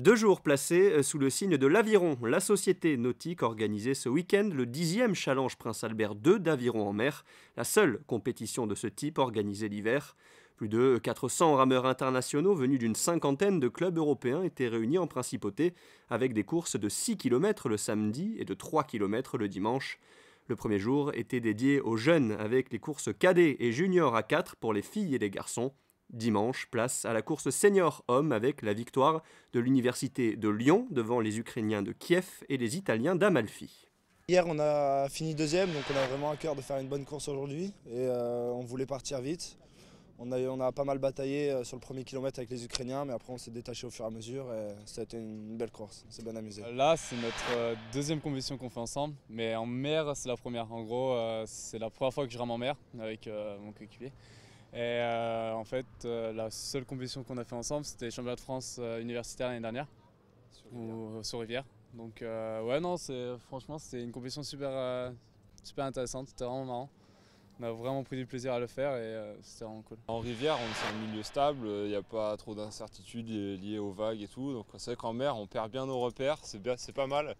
2 jours placés sous le signe de l'Aviron. La société nautique organisait ce week-end le 10e Challenge Prince Albert II d'Aviron en mer, la seule compétition de ce type organisée l'hiver. Plus de 400 rameurs internationaux venus d'une cinquantaine de clubs européens étaient réunis en principauté, avec des courses de 6 km le samedi et de 3 km le dimanche. Le premier jour était dédié aux jeunes, avec les courses cadets et juniors à 4 pour les filles et les garçons. Dimanche, place à la course senior homme avec la victoire de l'université de Lyon devant les Ukrainiens de Kiev et les Italiens d'Amalfi. Hier on a fini deuxième, donc on a vraiment à cœur de faire une bonne course aujourd'hui et on voulait partir vite. On a pas mal bataillé sur le premier kilomètre avec les Ukrainiens, mais après on s'est détaché au fur et à mesure et ça a été une belle course, on s'est bien amusé. Là c'est notre deuxième compétition qu'on fait ensemble, mais en mer c'est la première. En gros c'est la première fois que je rame en mer avec mon coéquipier. Et en fait la seule compétition qu'on a fait ensemble c'était les championnats de France universitaires l'année dernière, sur Rivière. Donc ouais non, franchement c'était une compétition super intéressante, c'était vraiment marrant. On a vraiment pris du plaisir à le faire et c'était vraiment cool. En rivière, on est un milieu stable, il n'y a pas trop d'incertitudes liées aux vagues et tout. Donc c'est vrai qu'en mer, on perd bien nos repères, c'est pas mal.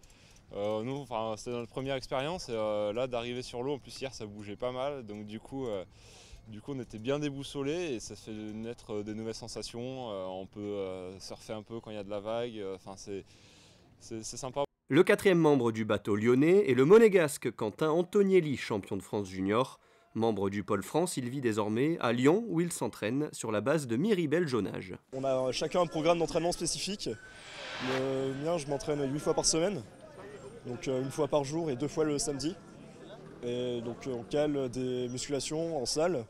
Nous, c'était notre première expérience et là d'arriver sur l'eau, en plus hier ça bougeait pas mal. Donc du coup on était bien déboussolés et ça fait naître de nouvelles sensations. On peut surfer un peu quand il y a de la vague, c'est sympa. Le 4e membre du bateau lyonnais est le monégasque Quentin Antonielli, champion de France junior. Membre du Pôle France, il vit désormais à Lyon où il s'entraîne sur la base de Miribel-Jonage. On a chacun un programme d'entraînement spécifique. Le mien, je m'entraîne 8 fois par semaine, donc une fois par jour et 2 fois le samedi. Et donc on cale des musculations en salle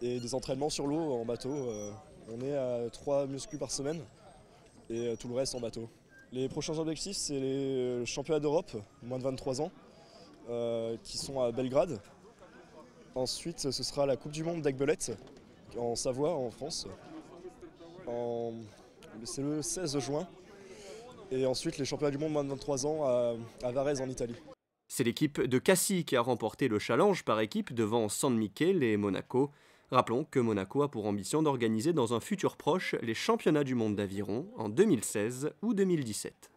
et des entraînements sur l'eau en bateau. On est à 3 muscles par semaine et tout le reste en bateau. Les prochains objectifs, c'est les championnats d'Europe, moins de 23 ans, qui sont à Belgrade. Ensuite, ce sera la Coupe du Monde d'Aigbelette, en Savoie, en France. C'est le 16 juin. Et ensuite, les championnats du monde moins de 23 ans à Varese, en Italie. C'est l'équipe de Cassis qui a remporté le challenge par équipe devant San Michele et Monaco. Rappelons que Monaco a pour ambition d'organiser dans un futur proche les championnats du monde d'aviron en 2016 ou 2017.